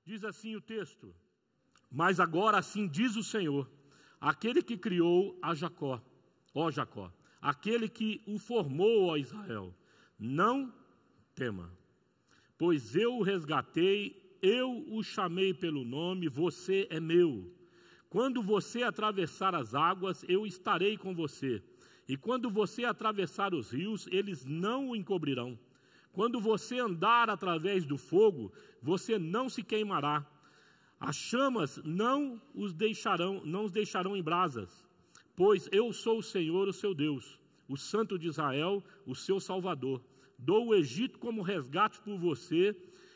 Diz assim o texto: mas agora assim diz o Senhor, aquele que criou a Jacó, ó Jacó, aquele que o formou, ó Israel, não tema, pois eu o resgatei, eu o chamei pelo nome, você é meu. Quando você atravessar as águas, eu estarei com você, e quando você atravessar os rios, eles não o encobrirão. Quando você andar através do fogo, você não se queimará. As chamas não os deixarão em brasas, pois eu sou o Senhor, o seu Deus, o Santo de Israel, o seu Salvador. Dou o Egito como resgate por você,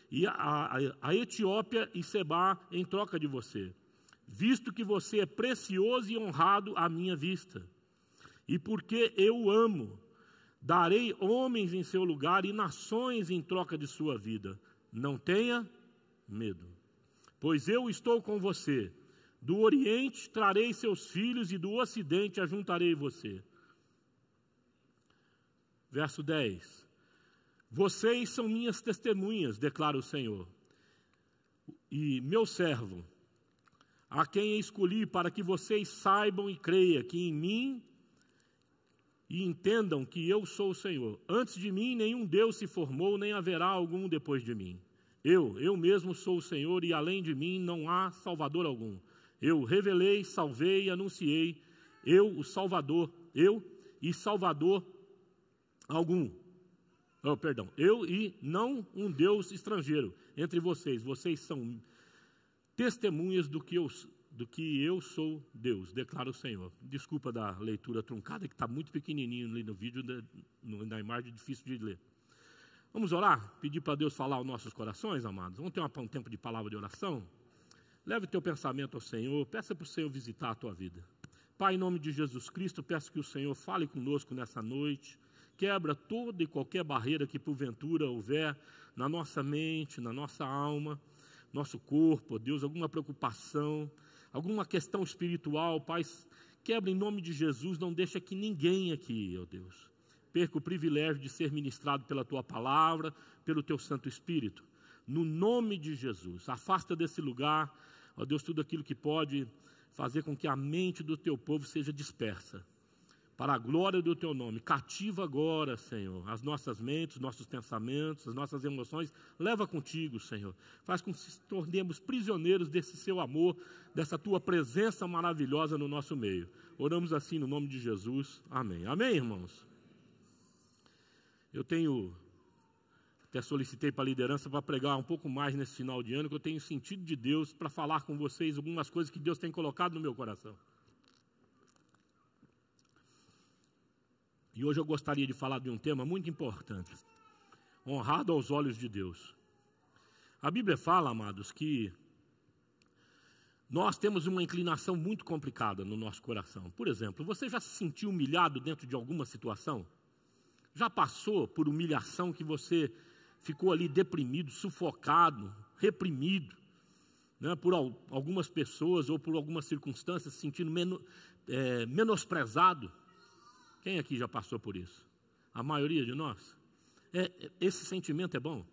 e a Etiópia e Sebá em troca de você, visto que você é precioso e honrado à minha vista. E porque eu o amo, darei homens em seu lugar e nações em troca de sua vida. Não tenha medo, pois eu estou com você. Do Oriente trarei seus filhos e do Ocidente ajuntarei você. Verso 10. Vocês são minhas testemunhas, declara o Senhor, e meu servo, a quem escolhi para que vocês saibam e creiam que em mim e entendam que eu sou o Senhor. Antes de mim nenhum Deus se formou, nem haverá algum depois de mim. Eu mesmo sou o Senhor, e além de mim não há Salvador algum. Eu revelei, salvei e anunciei, eu, o Salvador, eu e Salvador algum. Eu e não um Deus estrangeiro entre vocês. Vocês são testemunhas do que eu sou Deus, declara o Senhor. Desculpa da leitura truncada, que está muito pequenininho ali no vídeo, na imagem, difícil de ler. Vamos orar? Pedir para Deus falar aos nossos corações, amados? Vamos ter um tempo de palavra de oração? Leve o teu pensamento ao Senhor, peça para o Senhor visitar a tua vida. Pai, em nome de Jesus Cristo, peço que o Senhor fale conosco nessa noite, quebra toda e qualquer barreira que porventura houver na nossa mente, na nossa alma, nosso corpo, Deus, alguma preocupação, alguma questão espiritual, Pai, quebra em nome de Jesus, não deixa que ninguém aqui, ó Deus, perca o privilégio de ser ministrado pela Tua Palavra, pelo Teu Santo Espírito. No nome de Jesus, afasta desse lugar, ó Deus, tudo aquilo que pode fazer com que a mente do Teu povo seja dispersa. Para a glória do Teu nome, cativa agora, Senhor, as nossas mentes, nossos pensamentos, as nossas emoções, leva contigo, Senhor. Faz com que nos tornemos prisioneiros desse Seu amor, dessa Tua presença maravilhosa no nosso meio. Oramos assim no nome de Jesus. Amém. Amém, irmãos? Eu até solicitei para a liderança para pregar um pouco mais nesse final de ano, que eu tenho sentido de Deus para falar com vocês algumas coisas que Deus tem colocado no meu coração. E hoje eu gostaria de falar de um tema muito importante, honrado aos olhos de Deus. A Bíblia fala, amados, que nós temos uma inclinação muito complicada no nosso coração. Por exemplo, você já se sentiu humilhado dentro de alguma situação? Já passou por humilhação que você ficou ali deprimido, sufocado, reprimido, né, por algumas pessoas ou por algumas circunstâncias, se sentindo menosprezado? Quem aqui já passou por isso? A maioria de nós? Esse sentimento é bom?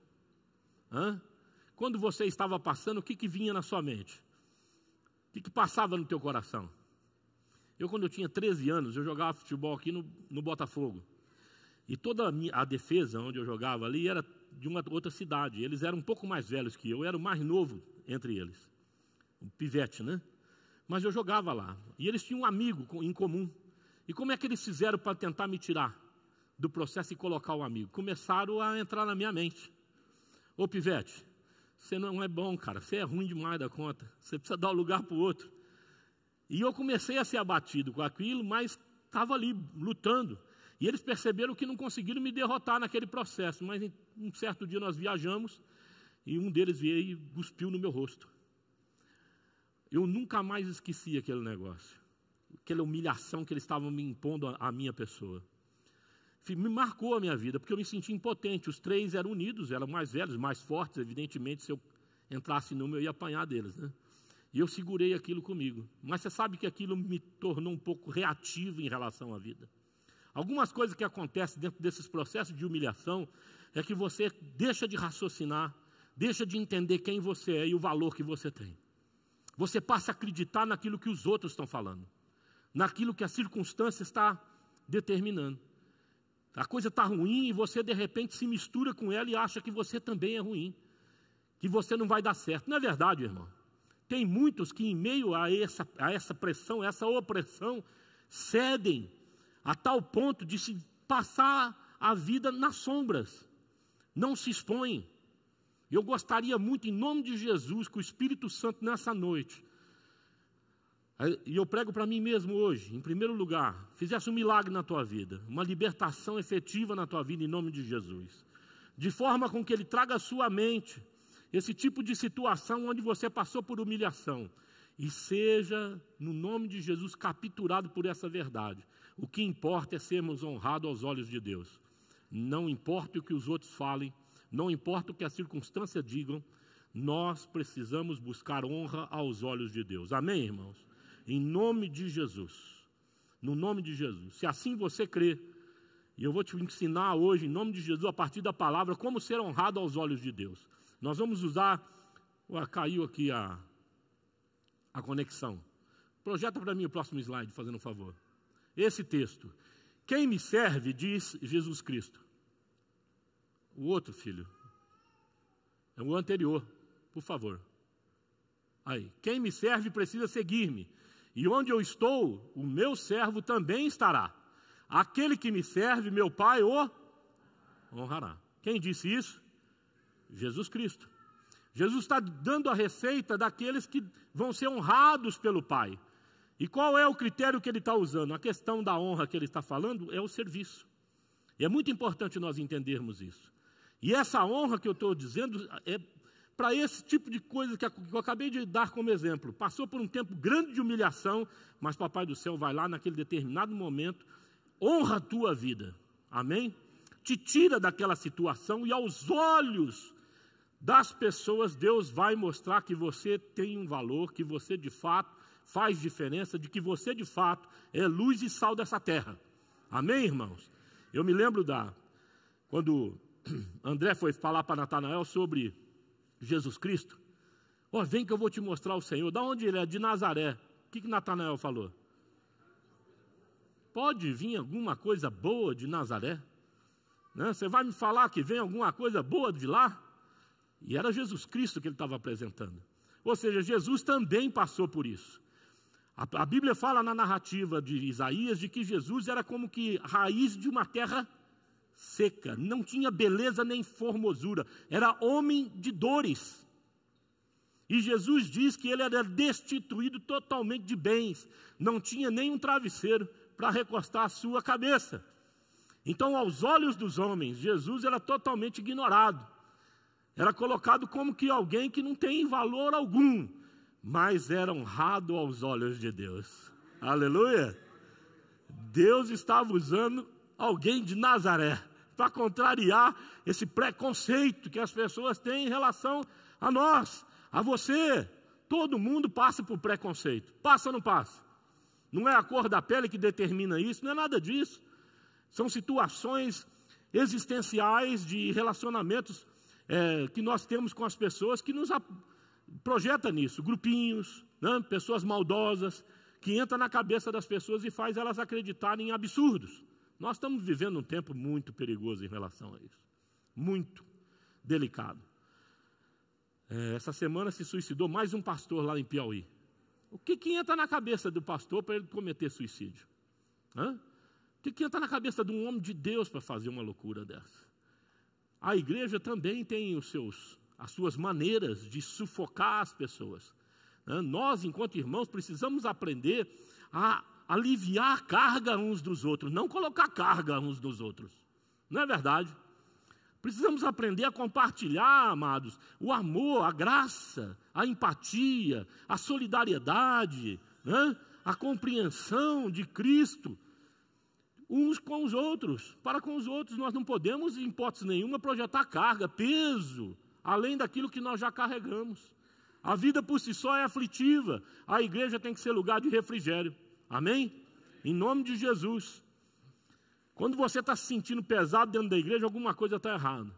Quando você estava passando, o que vinha na sua mente? O que passava no teu coração? Quando eu tinha 13 anos, eu jogava futebol aqui no Botafogo. E toda a defesa onde eu jogava ali era de uma outra cidade. Eles eram um pouco mais velhos que eu era o mais novo entre eles. Um pivete, né? Mas eu jogava lá. E eles tinham um amigo em comum. E como é que eles fizeram para tentar me tirar do processo e colocar o amigo? Começaram a entrar na minha mente. Ô pivete, você não é bom, cara, você é ruim demais da conta, você precisa dar o lugar para o outro. E eu comecei a ser abatido com aquilo, mas estava ali lutando. E eles perceberam que não conseguiram me derrotar naquele processo. Mas um certo dia nós viajamos e um deles veio e cuspiu no meu rosto. Eu nunca mais esqueci aquele negócio. Aquela humilhação que eles estavam me impondo à minha pessoa. Me marcou a minha vida, porque eu me senti impotente. Os três eram unidos, eram mais velhos, mais fortes. Evidentemente, se eu entrasse numa, eu ia apanhar deles, né? E eu segurei aquilo comigo. Mas você sabe que aquilo me tornou um pouco reativo em relação à vida. Algumas coisas que acontecem dentro desses processos de humilhação é que você deixa de raciocinar, deixa de entender quem você é e o valor que você tem. Você passa a acreditar naquilo que os outros estão falando, naquilo que a circunstância está determinando. A coisa está ruim e você de repente se mistura com ela e acha que você também é ruim, que você não vai dar certo. Não é verdade, irmão? Tem muitos que em meio a essa pressão, essa opressão, cedem a tal ponto de se passar a vida nas sombras, não se expõem. Eu gostaria muito, em nome de Jesus, que o Espírito Santo nessa noite, e eu prego para mim mesmo hoje, em primeiro lugar, fizesse um milagre na tua vida, uma libertação efetiva na tua vida em nome de Jesus, de forma com que Ele traga à sua mente esse tipo de situação onde você passou por humilhação e seja, no nome de Jesus, capturado por essa verdade. O que importa é sermos honrados aos olhos de Deus. Não importa o que os outros falem, não importa o que as circunstâncias digam, nós precisamos buscar honra aos olhos de Deus. Amém, irmãos? Em nome de Jesus. No nome de Jesus. Se assim você crê, e eu vou te ensinar hoje, em nome de Jesus, a partir da palavra, como ser honrado aos olhos de Deus. Nós vamos usar, caiu aqui a conexão. Projeta para mim o próximo slide, fazendo um favor. Esse texto. Quem me serve, diz Jesus Cristo. O outro, filho. É o anterior, por favor. Aí. Quem me serve precisa seguir-me. E onde eu estou, o meu servo também estará. Aquele que me serve, meu Pai o honrará. Quem disse isso? Jesus Cristo. Jesus está dando a receita daqueles que vão ser honrados pelo Pai. E qual é o critério que ele está usando? A questão da honra que ele está falando é o serviço. E é muito importante nós entendermos isso. E essa honra que eu estou dizendo é para esse tipo de coisa que eu acabei de dar como exemplo. Passou por um tempo grande de humilhação, mas Papai do Céu vai lá naquele determinado momento, honra a tua vida. Amém? Te tira daquela situação e aos olhos das pessoas, Deus vai mostrar que você tem um valor, que você de fato faz diferença, de que você de fato é luz e sal dessa terra. Amém, irmãos? Eu me lembro quando André foi falar para Natanael sobre Jesus Cristo. Vem que eu vou te mostrar o Senhor. Da onde ele é? De Nazaré. O que Natanael falou? Pode vir alguma coisa boa de Nazaré? Né? Você vai me falar que vem alguma coisa boa de lá? E era Jesus Cristo que ele estava apresentando. Ou seja, Jesus também passou por isso. A Bíblia fala na narrativa de Isaías de que Jesus era como que raiz de uma terra seca. Não tinha beleza nem formosura. Era homem de dores. E Jesus diz que ele era destituído totalmente de bens. Não tinha nem um travesseiro para recostar a sua cabeça. Então, aos olhos dos homens, Jesus era totalmente ignorado. Era colocado como que alguém que não tem valor algum, mas era honrado aos olhos de Deus. Aleluia! Deus estava usando alguém de Nazaré para contrariar esse preconceito que as pessoas têm em relação a nós, a você. Todo mundo passa por preconceito. Passa ou não passa? Não é a cor da pele que determina isso, não é nada disso. São situações existenciais de relacionamentos que nós temos com as pessoas que nos projeta nisso. Grupinhos, né? Pessoas maldosas, que entram na cabeça das pessoas e faz elas acreditarem em absurdos. Nós estamos vivendo um tempo muito perigoso em relação a isso. Muito delicado. Essa semana se suicidou mais um pastor lá em Piauí. O que entra na cabeça do pastor para ele cometer suicídio? O que entra na cabeça de um homem de Deus para fazer uma loucura dessa? A igreja também tem as suas maneiras de sufocar as pessoas. Nós, enquanto irmãos, precisamos aprender a aliviar a carga uns dos outros, não colocar carga uns dos outros. Não é verdade? Precisamos aprender a compartilhar, amados, o amor, a graça, a empatia, a solidariedade, a compreensão de Cristo, uns com os outros. Para com os outros, nós não podemos, em hipótese nenhuma, projetar carga, peso, além daquilo que nós já carregamos. A vida por si só é aflitiva. A igreja tem que ser lugar de refrigério. Amém? Em nome de Jesus. Quando você está se sentindo pesado dentro da igreja, alguma coisa está errada.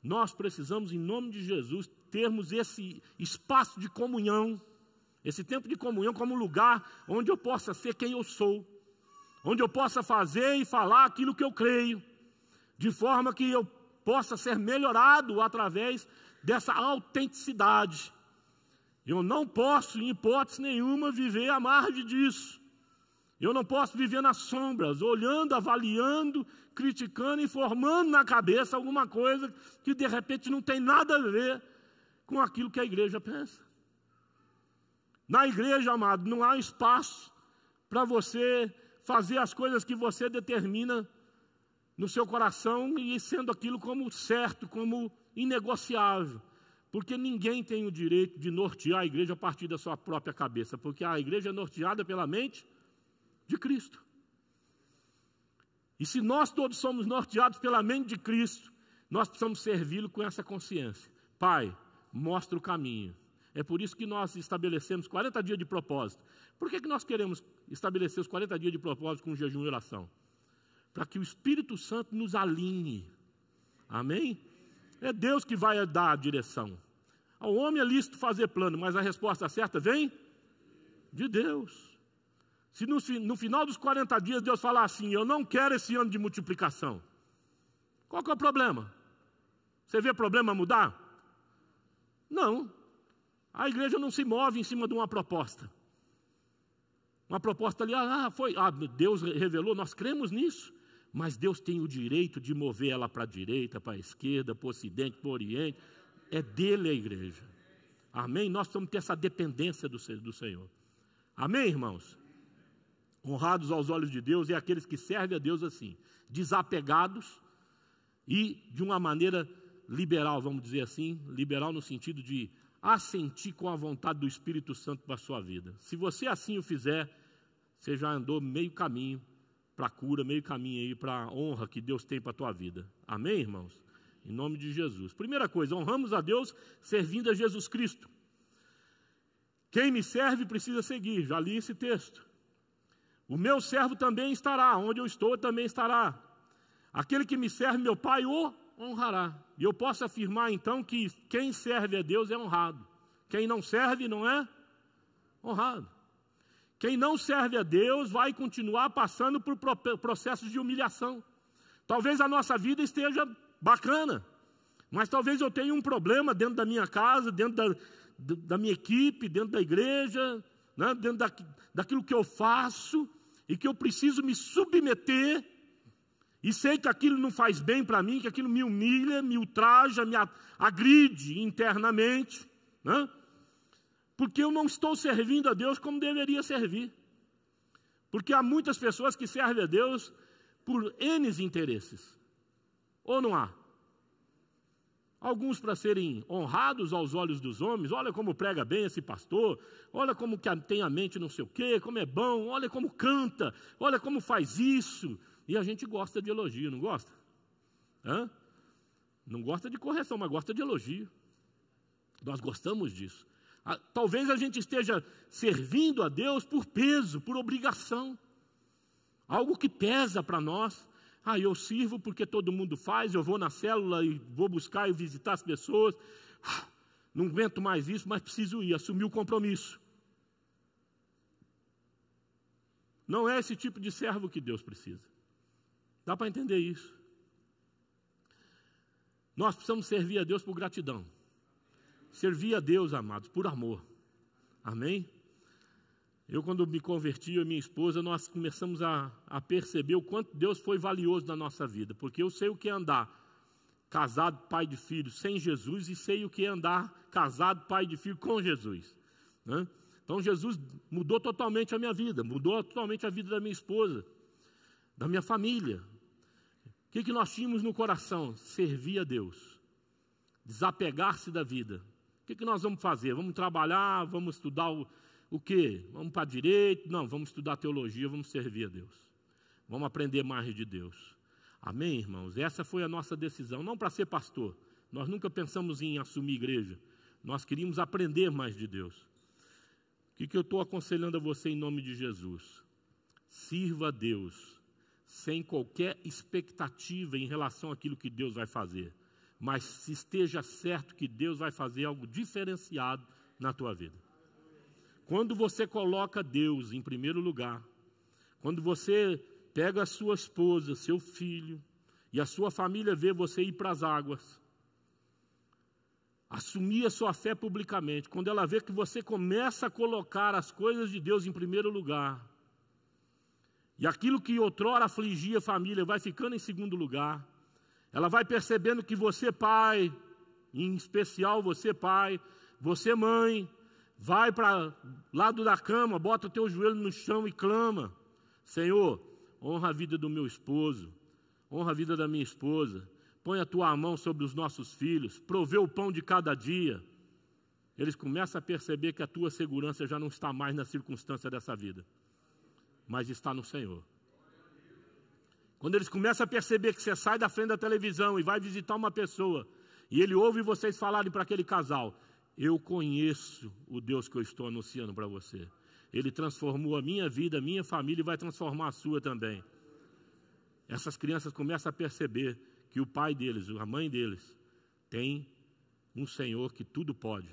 Nós precisamos, em nome de Jesus, termos esse espaço de comunhão, esse tempo de comunhão como lugar onde eu possa ser quem eu sou, onde eu possa fazer e falar aquilo que eu creio, de forma que eu possa ser melhorado através dessa autenticidade. Eu não posso, em hipótese nenhuma, viver à margem disso. Eu não posso viver nas sombras, olhando, avaliando, criticando e formando na cabeça alguma coisa que de repente não tem nada a ver com aquilo que a igreja pensa. Na igreja, amado, não há espaço para você fazer as coisas que você determina no seu coração e sendo aquilo como certo, como inegociável. Porque ninguém tem o direito de nortear a igreja a partir da sua própria cabeça, porque a igreja é norteada pela mente de Cristo. E se nós todos somos norteados pela mente de Cristo, nós precisamos servi-lo com essa consciência. Pai, mostra o caminho. É por isso que nós estabelecemos 40 dias de propósito. Por que nós queremos estabelecer os 40 dias de propósito com jejum e oração? Para que o Espírito Santo nos alinhe. Amém? É Deus que vai dar a direção. Ao homem é lícito fazer plano, mas a resposta certa vem de Deus. Se no final dos 40 dias Deus falar assim, eu não quero esse ano de multiplicação, qual que é o problema? Você vê problema mudar? Não. A igreja não se move em cima de uma proposta. Uma proposta ali, Deus revelou, nós cremos nisso. Mas Deus tem o direito de mover ela para a direita, para a esquerda, para o ocidente, para o oriente. É dele a igreja. Amém? Nós precisamos ter essa dependência do Senhor. Amém, irmãos? Honrados aos olhos de Deus é aqueles que servem a Deus assim, desapegados e de uma maneira liberal, vamos dizer assim, liberal no sentido de assentir com a vontade do Espírito Santo para a sua vida. Se você assim o fizer, você já andou meio caminho para a cura, meio caminho aí para a honra que Deus tem para a tua vida. Amém, irmãos? Em nome de Jesus. Primeira coisa, honramos a Deus servindo a Jesus Cristo. Quem me serve precisa seguir, já li esse texto. O meu servo também estará, onde eu estou também estará. Aquele que me serve, meu Pai, o honrará. E eu posso afirmar então que quem serve a Deus é honrado. Quem não serve não é honrado. Quem não serve a Deus vai continuar passando por processos de humilhação. Talvez a nossa vida esteja bacana, mas talvez eu tenha um problema dentro da minha casa, dentro da minha equipe, dentro da igreja, né, dentro daquilo que eu faço, e que eu preciso me submeter, e sei que aquilo não faz bem para mim, que aquilo me humilha, me ultraja, me agride internamente, né? Porque eu não estou servindo a Deus como deveria servir. Porque há muitas pessoas que servem a Deus por N interesses. Ou não há? Alguns para serem honrados aos olhos dos homens. Olha como prega bem esse pastor. Olha como que tem a mente não sei o quê, como é bom. Olha como canta. Olha como faz isso. E a gente gosta de elogio, não gosta? Hã? Não gosta de correção, mas gosta de elogio. Nós gostamos disso. Talvez a gente esteja servindo a Deus por peso, por obrigação. Algo que pesa para nós. Eu sirvo porque todo mundo faz, eu vou na célula e vou buscar e visitar as pessoas. Não aguento mais isso, mas preciso ir, assumir o compromisso. Não é esse tipo de servo que Deus precisa. Dá para entender isso? Nós precisamos servir a Deus por gratidão. Servir a Deus, amados, por amor. Amém? Eu, quando me converti, eu e minha esposa, nós começamos a perceber o quanto Deus foi valioso na nossa vida. Porque eu sei o que é andar casado, pai de filho, sem Jesus, e sei o que é andar casado, pai de filho, com Jesus. Né? Então, Jesus mudou totalmente a minha vida, mudou totalmente a vida da minha esposa, da minha família. O que nós tínhamos no coração? Servir a Deus. Desapegar-se da vida. O que nós vamos fazer? Vamos trabalhar, vamos estudar o quê? Vamos para direito? Não, vamos estudar teologia, vamos servir a Deus. Vamos aprender mais de Deus. Amém, irmãos? Essa foi a nossa decisão, não para ser pastor. Nós nunca pensamos em assumir igreja. nós queríamos aprender mais de Deus. O que eu estou aconselhando a você em nome de Jesus? Sirva a Deus sem qualquer expectativa em relação àquilo que Deus vai fazer, mas esteja certo que Deus vai fazer algo diferenciado na tua vida. Quando você coloca Deus em primeiro lugar, quando você pega a sua esposa, seu filho, e a sua família vê você ir para as águas, assumir a sua fé publicamente, quando ela vê que você começa a colocar as coisas de Deus em primeiro lugar, e aquilo que outrora afligia a família vai ficando em segundo lugar, ela vai percebendo que você, pai, em especial você, pai, você, mãe, vai para lado da cama, bota o teu joelho no chão e clama: Senhor, honra a vida do meu esposo, honra a vida da minha esposa, põe a tua mão sobre os nossos filhos, provê o pão de cada dia. Eles começam a perceber que a tua segurança já não está mais na circunstância dessa vida, mas está no Senhor. Quando eles começam a perceber que você sai da frente da televisão e vai visitar uma pessoa, e ele ouve vocês falarem para aquele casal: eu conheço o Deus que eu estou anunciando para você. Ele transformou a minha vida, a minha família, e vai transformar a sua também. Essas crianças começam a perceber que o pai deles, a mãe deles, tem um Senhor que tudo pode.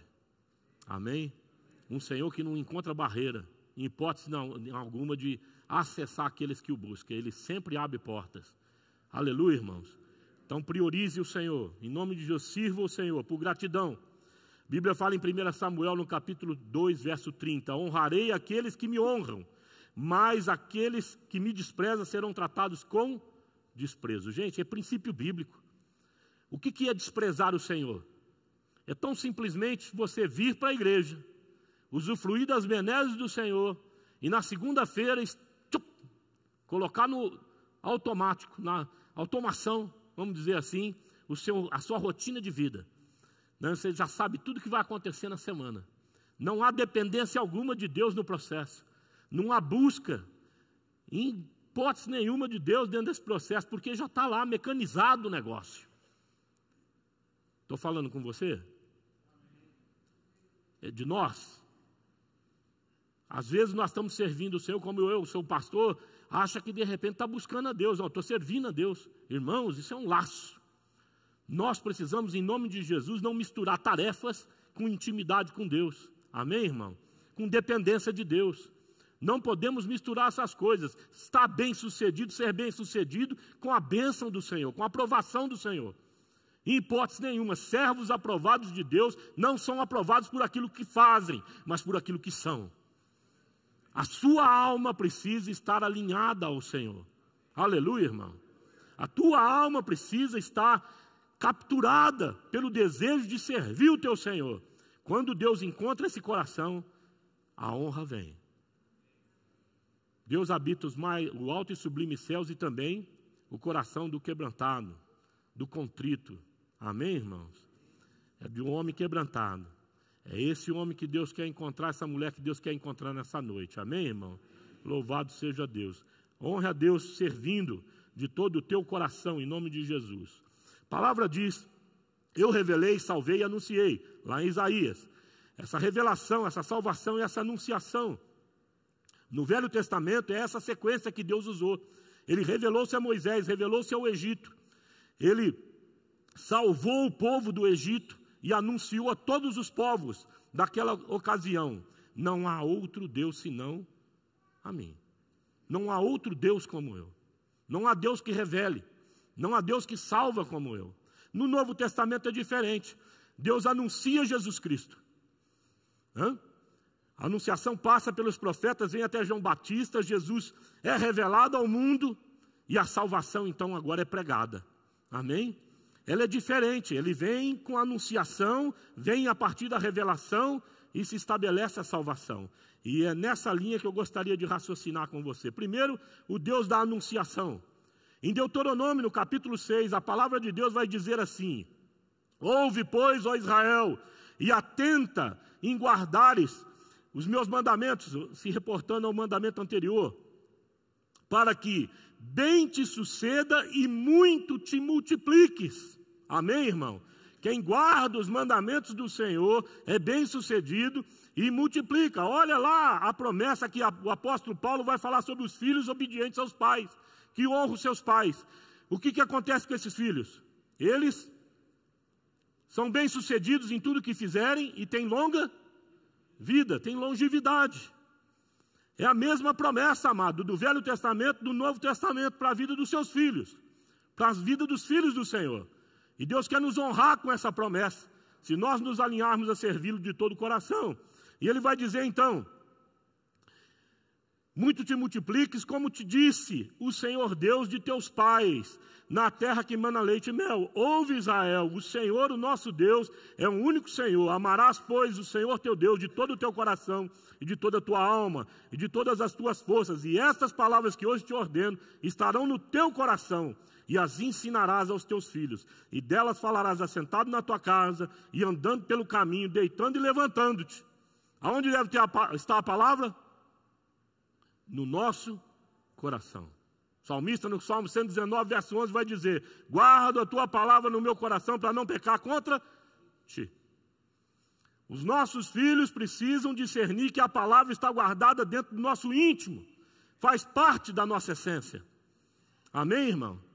Amém? Um Senhor que não encontra barreira, em hipótese alguma, de acessar aqueles que o buscam. Ele sempre abre portas. Aleluia, irmãos. Então priorize o Senhor. Em nome de Jesus, sirva o Senhor por gratidão. A Bíblia fala em 1 Samuel, no capítulo 2, verso 30, honrarei aqueles que me honram, mas aqueles que me desprezam serão tratados com desprezo. Gente, é princípio bíblico. O que é desprezar o Senhor? É tão simplesmente você vir para a igreja, usufruir das benesses do Senhor, e na segunda-feira colocar no automático, na automação, vamos dizer assim, a sua rotina de vida. Você já sabe tudo que vai acontecer na semana. Não há dependência alguma de Deus no processo. Não há busca, em hipótese nenhuma, de Deus dentro desse processo, porque já está lá mecanizado o negócio. Estou falando com você? É de nós. Às vezes nós estamos servindo o Senhor, como eu sou pastor, acha que de repente está buscando a Deus. Não, estou servindo a Deus. Irmãos, isso é um laço. Nós precisamos, em nome de Jesus, não misturar tarefas com intimidade com Deus. Amém, irmão? Com dependência de Deus. Não podemos misturar essas coisas. Estar bem sucedido, ser bem sucedido com a bênção do Senhor, com a aprovação do Senhor. Em hipótese nenhuma, servos aprovados de Deus não são aprovados por aquilo que fazem, mas por aquilo que são. A sua alma precisa estar alinhada ao Senhor. Aleluia, irmão. A tua alma precisa estar capturada pelo desejo de servir o teu Senhor. Quando Deus encontra esse coração, a honra vem. Deus habita o alto e sublime céus e também o coração do quebrantado, do contrito. Amém, irmãos? É de um homem quebrantado. É esse homem que Deus quer encontrar, essa mulher que Deus quer encontrar nessa noite. Amém, irmão? Louvado seja Deus. Honre a Deus servindo de todo o teu coração, em nome de Jesus. A palavra diz: eu revelei, salvei e anunciei, lá em Isaías. Essa revelação, essa salvação e essa anunciação, no Velho Testamento, é essa sequência que Deus usou. Ele revelou-se a Moisés, revelou-se ao Egito. Ele salvou o povo do Egito e anunciou a todos os povos daquela ocasião: não há outro Deus senão a mim. Não há outro Deus como eu. Não há Deus que revele. Não há Deus que salva como eu. No Novo Testamento é diferente. Deus anuncia Jesus Cristo. A anunciação passa pelos profetas, vem até João Batista, Jesus é revelado ao mundo e a salvação então agora é pregada. Amém? Ela é diferente, ele vem com a anunciação, vem a partir da revelação e se estabelece a salvação. E é nessa linha que eu gostaria de raciocinar com você. Primeiro, o Deus da anunciação. Em Deuteronômio, no capítulo 6, a palavra de Deus vai dizer assim: ouve, pois, ó Israel, e atenta em guardares os meus mandamentos, se reportando ao mandamento anterior, para que bem te suceda e muito te multipliques. Amém, irmão? Quem guarda os mandamentos do Senhor é bem-sucedido e multiplica. Olha lá a promessa que o apóstolo Paulo vai falar sobre os filhos obedientes aos pais, que honram os seus pais. O que acontece com esses filhos? Eles são bem-sucedidos em tudo que fizerem e têm longa vida, têm longevidade. É a mesma promessa, amado, do Velho Testamento, do Novo Testamento, para a vida dos seus filhos, para a vida dos filhos do Senhor. E Deus quer nos honrar com essa promessa, se nós nos alinharmos a servi-lo de todo o coração. E Ele vai dizer então: muito te multipliques, como te disse o Senhor Deus de teus pais, na terra que mana leite e mel. Ouve, Israel, o Senhor, o nosso Deus, é um único Senhor. Amarás, pois, o Senhor teu Deus de todo o teu coração, e de toda a tua alma, e de todas as tuas forças. E estas palavras que hoje te ordeno estarão no teu coração, e as ensinarás aos teus filhos. E delas falarás assentado na tua casa, e andando pelo caminho, deitando e levantando-te. Aonde deve estar a palavra? No nosso coração. O salmista no Salmo 119, verso 11, vai dizer: guardo a tua palavra no meu coração para não pecar contra ti. Os nossos filhos precisam discernir que a palavra está guardada dentro do nosso íntimo, faz parte da nossa essência. Amém, irmão?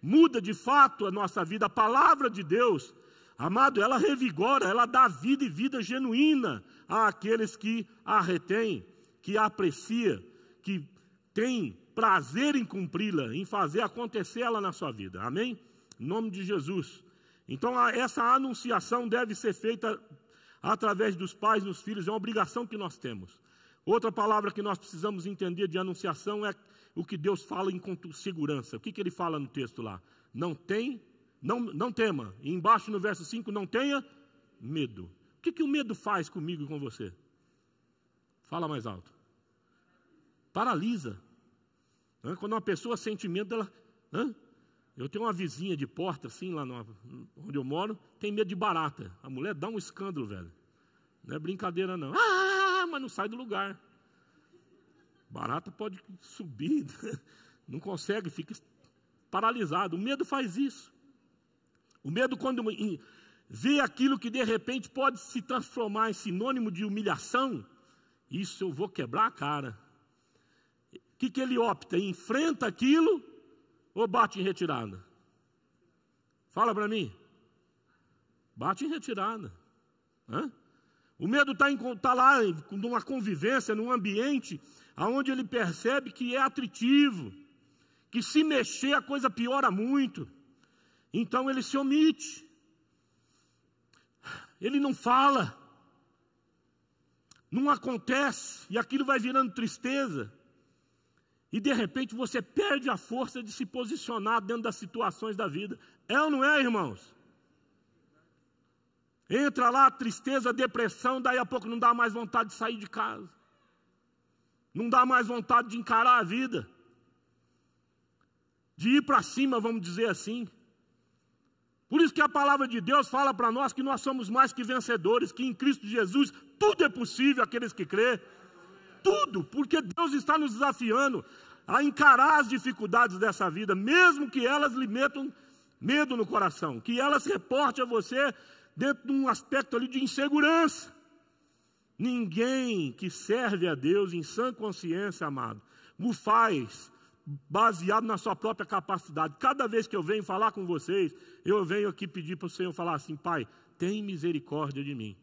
Muda de fato a nossa vida. A palavra de Deus, amado, ela revigora, ela dá vida e vida genuína àqueles que a retêm, que a aprecia, que tem prazer em cumpri-la, em fazer acontecer ela na sua vida. Amém? Em nome de Jesus. Então, essa anunciação deve ser feita através dos pais nos filhos, é uma obrigação que nós temos. Outra palavra que nós precisamos entender de anunciação é o que Deus fala em segurança. O que Ele fala no texto lá? Não tema. E embaixo no verso 5, não tenha medo. O que o medo faz comigo e com você? Fala mais alto. Paralisa. Quando uma pessoa sente medo, ela... Eu tenho uma vizinha de porta, assim, lá onde eu moro, tem medo de barata. A mulher dá um escândalo, velho. Não é brincadeira, não. Mas não sai do lugar. Barata pode subir, não consegue, fica paralisado. O medo faz isso. O medo, quando vê aquilo que de repente pode se transformar em sinônimo de humilhação, isso eu vou quebrar a cara. O que ele opta? Enfrenta aquilo ou bate em retirada? Fala para mim. Bate em retirada. O medo está lá, numa convivência, num ambiente onde ele percebe que é atritivo, que se mexer a coisa piora muito. Então ele se omite. Ele não fala. Não acontece. E aquilo vai virando tristeza. E de repente você perde a força de se posicionar dentro das situações da vida. É ou não é, irmãos? Entra lá a tristeza, a depressão, daí a pouco não dá mais vontade de sair de casa. Não dá mais vontade de encarar a vida. De ir para cima, vamos dizer assim. Por isso que a palavra de Deus fala para nós que nós somos mais que vencedores, que em Cristo Jesus tudo é possível àqueles que crê. Tudo, porque Deus está nos desafiando a encarar as dificuldades dessa vida, mesmo que elas lhe metam medo no coração, que elas reportem a você dentro de um aspecto ali de insegurança. Ninguém que serve a Deus em sã consciência, amado, o faz baseado na sua própria capacidade. Cada vez que eu venho falar com vocês, eu venho aqui pedir para o Senhor falar assim: Pai, tem misericórdia de mim.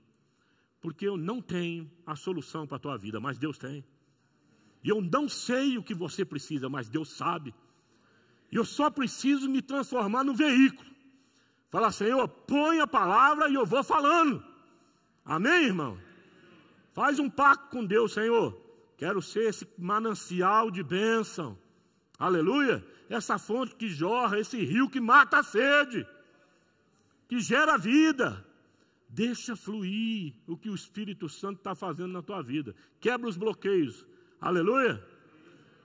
Porque eu não tenho a solução para a tua vida, mas Deus tem. E eu não sei o que você precisa, mas Deus sabe. E eu só preciso me transformar no veículo. Falar: Senhor, põe a palavra e eu vou falando. Amém, irmão? Faz um pacto com Deus: Senhor, quero ser esse manancial de bênção. Aleluia. Essa fonte que jorra, esse rio que mata a sede, que gera vida. Deixa fluir o que o Espírito Santo está fazendo na tua vida. Quebra os bloqueios. Aleluia.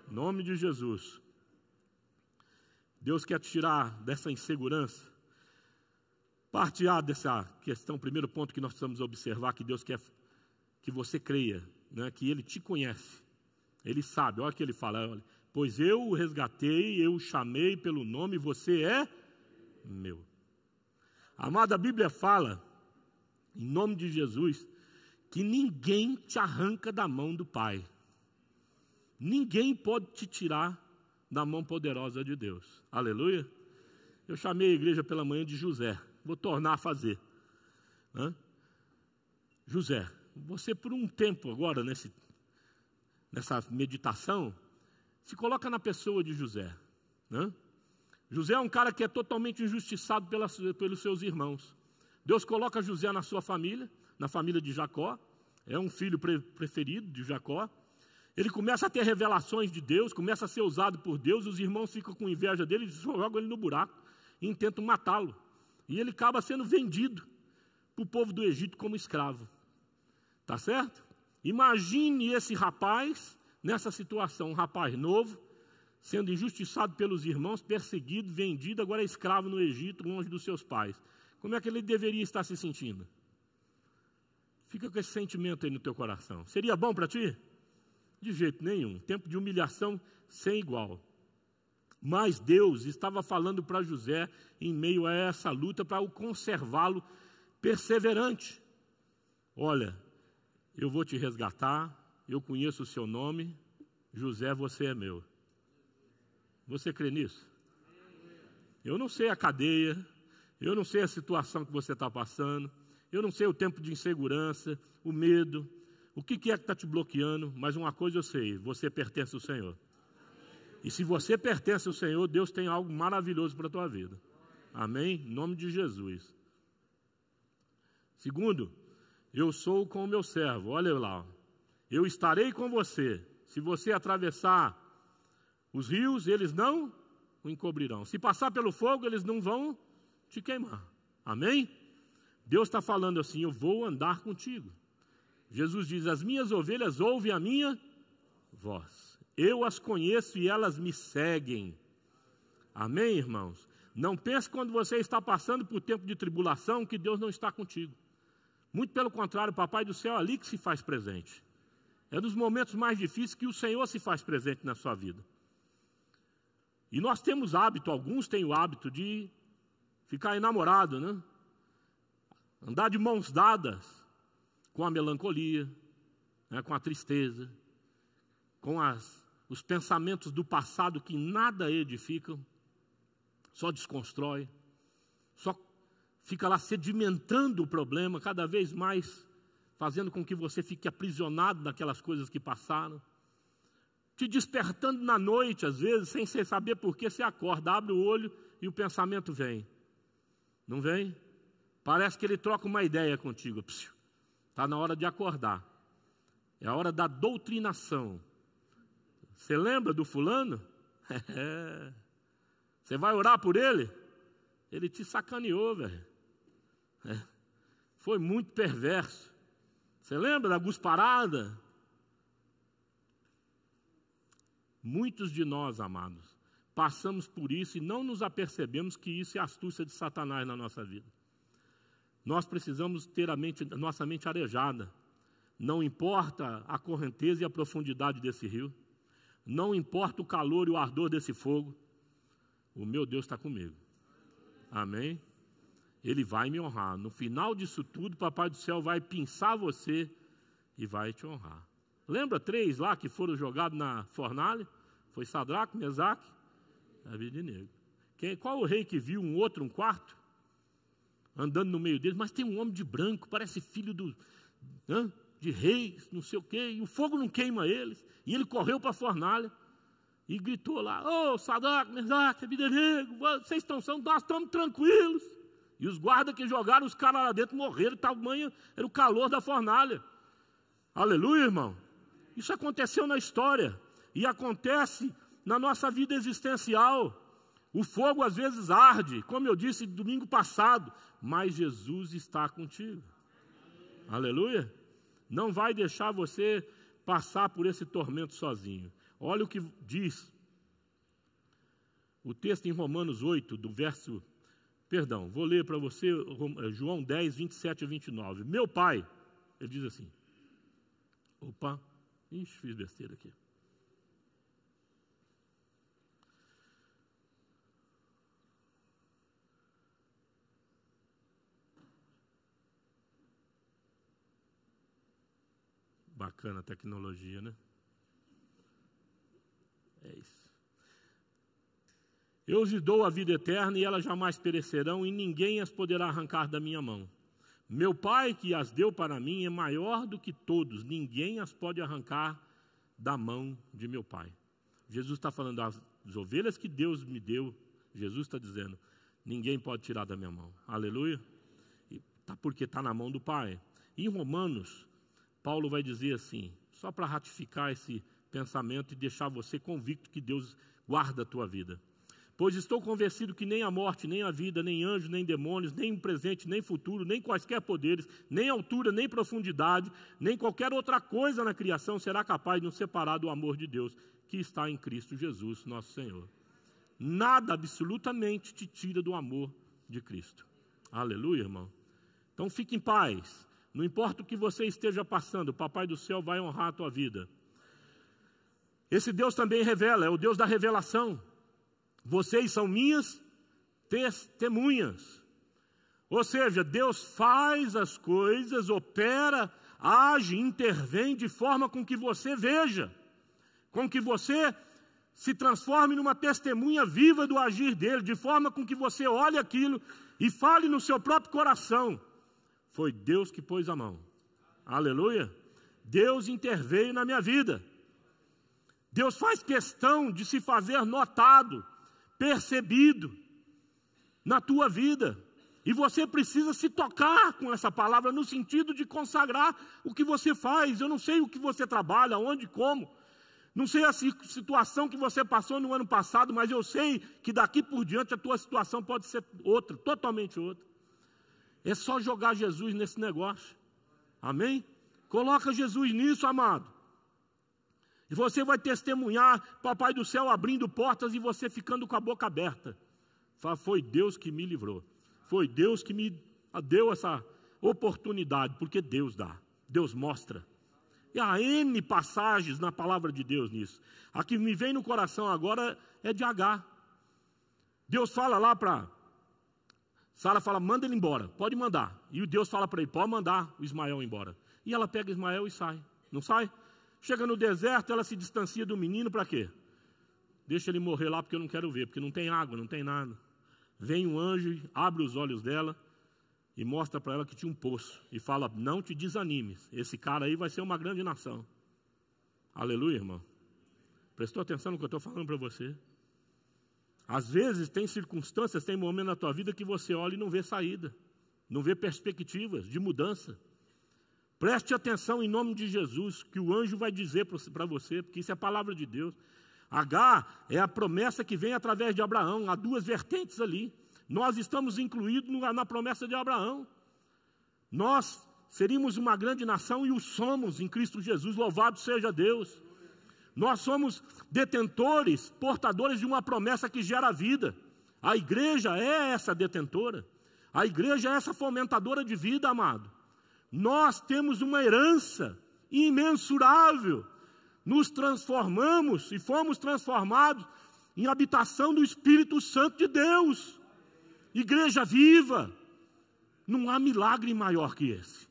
Em nome de Jesus. Deus quer te tirar dessa insegurança. Parte A dessa questão, primeiro ponto que nós precisamos observar, que Deus quer que você creia, né, que Ele te conhece. Ele sabe, olha o que Ele fala: olha, pois eu o resgatei, eu o chamei pelo nome, você é meu. Amada, a Bíblia fala, em nome de Jesus, que ninguém te arranca da mão do Pai. Ninguém pode te tirar da mão poderosa de Deus. Aleluia. Eu chamei a igreja pela manhã de José. Vou tornar a fazer. José, você por um tempo agora, nessa meditação, se coloca na pessoa de José. José é um cara que é totalmente injustiçado pelos seus irmãos. Deus coloca José na sua família, na família de Jacó. É um filho preferido de Jacó. Ele começa a ter revelações de Deus, começa a ser usado por Deus. Os irmãos ficam com inveja dele e jogam ele no buraco e intentam matá-lo. E ele acaba sendo vendido para o povo do Egito como escravo. Tá certo? Imagine esse rapaz nessa situação, um rapaz novo, sendo injustiçado pelos irmãos, perseguido, vendido, agora é escravo no Egito, longe dos seus pais. Como é que ele deveria estar se sentindo? Fica com esse sentimento aí no teu coração. Seria bom para ti? De jeito nenhum. Tempo de humilhação sem igual. Mas Deus estava falando para José, em meio a essa luta, para o conservá-lo perseverante. Olha, eu vou te resgatar, eu conheço o seu nome, José, você é meu. Você crê nisso? Eu não sei a cadeia, eu não sei a situação que você está passando, eu não sei o tempo de insegurança, o medo, o que é que está te bloqueando, mas uma coisa eu sei, você pertence ao Senhor. E se você pertence ao Senhor, Deus tem algo maravilhoso para a tua vida. Amém? Em nome de Jesus. Segundo, eu sou com o meu servo, olha lá, eu estarei com você. Se você atravessar os rios, eles não o encobrirão. Se passar pelo fogo, eles não vão te queimar. Amém? Deus está falando assim, eu vou andar contigo. Jesus diz, as minhas ovelhas ouvem a minha voz. Eu as conheço e elas me seguem. Amém, irmãos? Não pense quando você está passando por tempo de tribulação que Deus não está contigo. Muito pelo contrário, o Papai do Céu é ali que se faz presente. É dos momentos mais difíceis que o Senhor se faz presente na sua vida. E nós temos hábito, alguns têm o hábito de ficar enamorado, né? Andar de mãos dadas com a melancolia, né? Com a tristeza, com os pensamentos do passado que nada edificam, só desconstrói, só fica lá sedimentando o problema, cada vez mais fazendo com que você fique aprisionado naquelas coisas que passaram, te despertando na noite, às vezes, sem você saber por que você acorda, abre o olho e o pensamento vem. Não vem? Parece que ele troca uma ideia contigo. Está na hora de acordar. É a hora da doutrinação. Você lembra do fulano? Você vai orar por ele? Ele te sacaneou, velho. Foi muito perverso. Você lembra da gusparada? Muitos de nós, amados, passamos por isso e não nos apercebemos que isso é astúcia de Satanás na nossa vida. Nós precisamos ter a nossa mente arejada. Não importa a correnteza e a profundidade desse rio. Não importa o calor e o ardor desse fogo. O meu Deus está comigo. Amém? Ele vai me honrar. No final disso tudo, o Papai do Céu vai pinçar você e vai te honrar. Lembra 3 lá que foram jogados na fornalha? Foi Sadraque, Mesaque e Abednego. Qual o rei que viu um quarto, andando no meio deles? Mas tem um homem de branco, parece filho de reis, não sei o quê, e o fogo não queima eles. E ele correu para a fornalha e gritou lá, ô Sadraque, Mesaque, Abednego, vocês nós estamos tranquilos. E os guardas que jogaram os caras lá dentro morreram, tamanho era o calor da fornalha. Aleluia, irmão. Isso aconteceu na história e acontece na nossa vida existencial. O fogo às vezes arde, como eu disse domingo passado, mas Jesus está contigo. Aleluia. Não vai deixar você passar por esse tormento sozinho. Olha o que diz o texto em Romanos 8, vou ler para você João 10, 27 a 29. Meu pai, ele diz assim, fiz besteira aqui. Bacana a tecnologia, né? É isso. Eu lhes dou a vida eterna e elas jamais perecerão e ninguém as poderá arrancar da minha mão. Meu Pai que as deu para mim é maior do que todos, ninguém as pode arrancar da mão de meu Pai. Jesus está falando das ovelhas que Deus me deu, Jesus está dizendo, ninguém pode tirar da minha mão. Aleluia? Porque está na mão do Pai. Em Romanos, Paulo vai dizer assim, só para ratificar esse pensamento e deixar você convicto que Deus guarda a tua vida. Pois estou convencido que nem a morte, nem a vida, nem anjos, nem demônios, nem o presente, nem futuro, nem quaisquer poderes, nem altura, nem profundidade, nem qualquer outra coisa na criação será capaz de nos separar do amor de Deus que está em Cristo Jesus, nosso Senhor. Nada absolutamente te tira do amor de Cristo. Aleluia, irmão. Então fique em paz. Não importa o que você esteja passando, o Papai do Céu vai honrar a tua vida. Esse Deus também revela, é o Deus da revelação. Vocês são minhas testemunhas. Ou seja, Deus faz as coisas, opera, age, intervém de forma com que você veja, com que você se transforme numa testemunha viva do agir dele, de forma com que você olhe aquilo e fale no seu próprio coração, foi Deus que pôs a mão. Aleluia! Deus interveio na minha vida. Deus faz questão de se fazer notado, percebido na tua vida. E você precisa se tocar com essa palavra no sentido de consagrar o que você faz. Eu não sei o que você trabalha, onde, como. Não sei a situação que você passou no ano passado, mas eu sei que daqui por diante a tua situação pode ser outra, totalmente outra. É só jogar Jesus nesse negócio. Amém? Coloca Jesus nisso, amado. E você vai testemunhar Papai do Céu abrindo portas e você ficando com a boca aberta. Fala, foi Deus que me livrou. Foi Deus que me deu essa oportunidade, porque Deus dá, Deus mostra. E há N passagens na palavra de Deus nisso. A que me vem no coração agora é de Agar. Deus fala lá para Sara, fala, manda ele embora, pode mandar. E o Deus fala para ele, pode mandar o Ismael embora. E ela pega Ismael e sai, não sai? Chega no deserto, ela se distancia do menino para quê? Deixa ele morrer lá porque eu não quero ver, porque não tem água, não tem nada. Vem um anjo, abre os olhos dela e mostra para ela que tinha um poço. E fala, não te desanimes, esse cara aí vai ser uma grande nação. Aleluia, irmão. Prestou atenção no que eu estou falando para você? Às vezes tem circunstâncias, tem momentos na tua vida que você olha e não vê saída. Não vê perspectivas de mudança. Preste atenção em nome de Jesus, que o anjo vai dizer para você, porque isso é a palavra de Deus. Agar é a promessa que vem através de Abraão, há duas vertentes ali. Nós estamos incluídos na promessa de Abraão. Nós seríamos uma grande nação e o somos em Cristo Jesus, louvado seja Deus. Nós somos detentores, portadores de uma promessa que gera vida. A igreja é essa detentora. A igreja é essa fomentadora de vida, amado. Nós temos uma herança imensurável. Nos transformamos e fomos transformados em habitação do Espírito Santo de Deus. Igreja viva. Não há milagre maior que esse.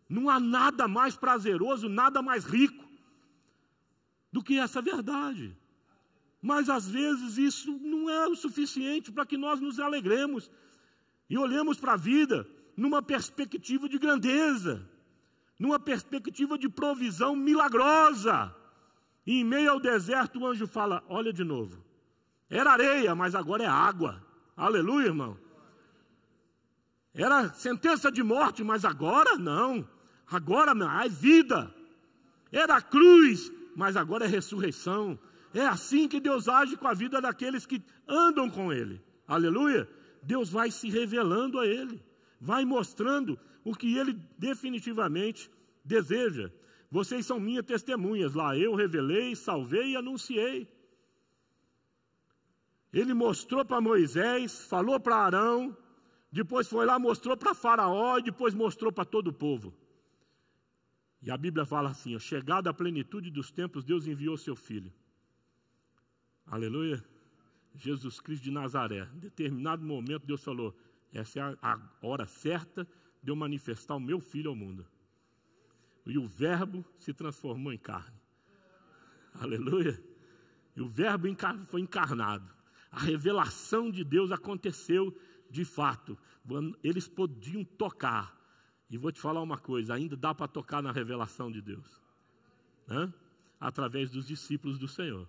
Não há nada mais prazeroso, nada mais rico do que essa verdade. Mas às vezes isso não é o suficiente para que nós nos alegremos e olhemos para a vida numa perspectiva de grandeza, numa perspectiva de provisão milagrosa. E em meio ao deserto o anjo fala, olha de novo, era areia, mas agora é água. Aleluia, irmão. Era sentença de morte, mas agora não. Agora é vida. Era cruz, mas agora é ressurreição. É assim que Deus age com a vida daqueles que andam com Ele. Aleluia. Deus vai se revelando a Ele. Vai mostrando o que Ele definitivamente deseja. Vocês são minhas testemunhas. Lá eu revelei, salvei e anunciei. Ele mostrou para Moisés, falou para Arão, depois foi lá, mostrou para Faraó e depois mostrou para todo o povo. E a Bíblia fala assim, chegada a plenitude dos tempos, Deus enviou seu Filho. Aleluia. Jesus Cristo de Nazaré. Em determinado momento Deus falou, essa é a hora certa de eu manifestar o meu Filho ao mundo. e o verbo se transformou em carne. Aleluia. E o verbo foi encarnado. A revelação de Deus aconteceu de fato. Eles podiam tocar. E vou te falar uma coisa, ainda dá para tocar na revelação de Deus. Através dos discípulos do Senhor.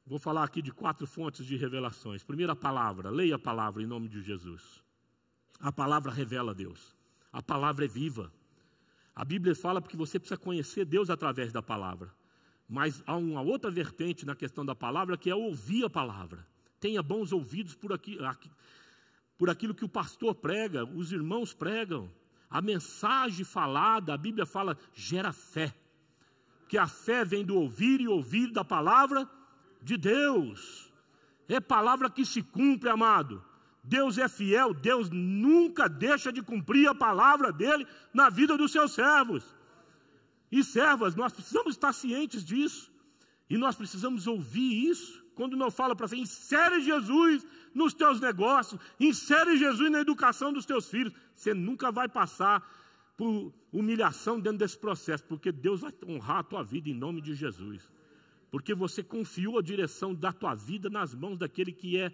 Vou falar aqui de 4 fontes de revelações. Primeira palavra, leia a palavra em nome de Jesus. A palavra revela Deus. A palavra é viva. A Bíblia fala porque você precisa conhecer Deus através da palavra. Mas há uma outra vertente na questão da palavra, que é ouvir a palavra. Tenha bons ouvidos por aquilo que o pastor prega, os irmãos pregam. A mensagem falada, a Bíblia fala, gera fé. Porque a fé vem do ouvir e ouvir da palavra de Deus. É palavra que se cumpre, amado. Deus é fiel, Deus nunca deixa de cumprir a palavra dele na vida dos seus servos. E servas, nós precisamos estar cientes disso. E nós precisamos ouvir isso. Quando não fala para você, insere Jesus nos teus negócios, insere Jesus na educação dos teus filhos. Você nunca vai passar por humilhação dentro desse processo, porque Deus vai honrar a tua vida em nome de Jesus. Porque você confiou a direção da tua vida nas mãos daquele que é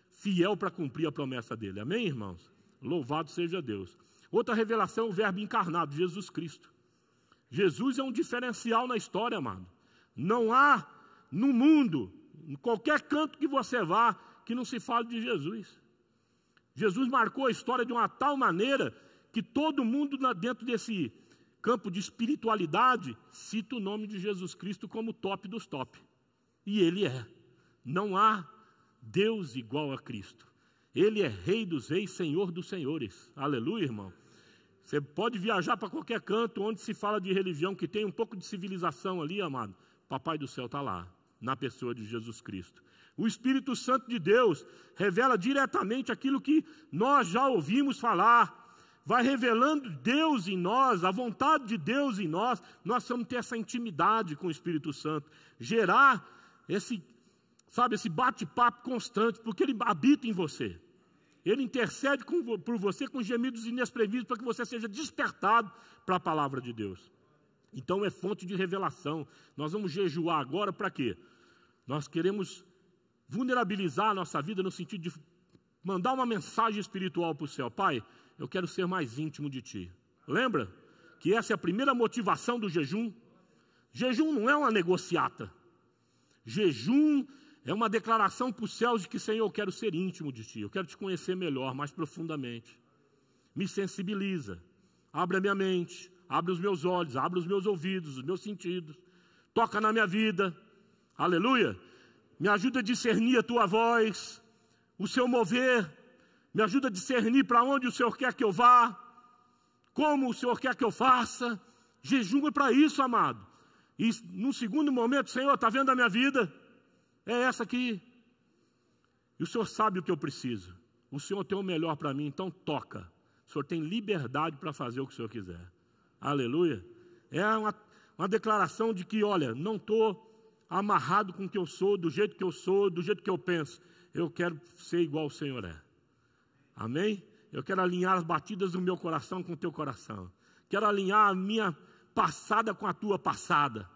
fiel para cumprir a promessa dele. Amém, irmãos? Louvado seja Deus. Outra revelação é o verbo encarnado, Jesus Cristo. Jesus é um diferencial na história, amado. Não há no mundo, em qualquer canto que você vá, que não se fale de Jesus. Jesus marcou a história de uma tal maneira que todo mundo dentro desse campo de espiritualidade cita o nome de Jesus Cristo como top dos top. E Ele é. Não há Deus igual a Cristo. Ele é Rei dos reis, Senhor dos senhores. Aleluia, irmão. Você pode viajar para qualquer canto onde se fala de religião, que tem um pouco de civilização ali, amado. Papai do céu está lá, na pessoa de Jesus Cristo. O Espírito Santo de Deus revela diretamente aquilo que nós já ouvimos falar. Vai revelando Deus em nós, a vontade de Deus em nós. Nós vamos ter essa intimidade com o Espírito Santo. Gerar esse bate-papo constante, porque Ele habita em você. Ele intercede por você com gemidos inexprimíveis para que você seja despertado para a palavra de Deus. Então é fonte de revelação. Nós vamos jejuar agora para quê? Nós queremos vulnerabilizar a nossa vida no sentido de mandar uma mensagem espiritual para o céu. Pai, eu quero ser mais íntimo de Ti. Lembra que essa é a primeira motivação do jejum? Jejum não é uma negociata. Jejum é uma declaração para os céus de que, Senhor, eu quero ser íntimo de Ti. Eu quero Te conhecer melhor, mais profundamente. Me sensibiliza. Abre a minha mente. Abre os meus olhos. Abre os meus ouvidos, os meus sentidos. Toca na minha vida. Aleluia. Me ajuda a discernir a Tua voz. O Seu mover. Me ajuda a discernir para onde o Senhor quer que eu vá. Como o Senhor quer que eu faça. Jejum é para isso, amado. E num segundo momento, Senhor, está vendo a minha vida? É essa aqui. E o Senhor sabe o que eu preciso. O Senhor tem o melhor para mim, então toca. O Senhor tem liberdade para fazer o que o Senhor quiser. Aleluia. É uma declaração de que, olha, não estou amarrado com o que eu sou, do jeito que eu sou, do jeito que eu penso. Eu quero ser igual o Senhor é. Amém? Eu quero alinhar as batidas do meu coração com o teu coração. Quero alinhar a minha passada com a tua passada.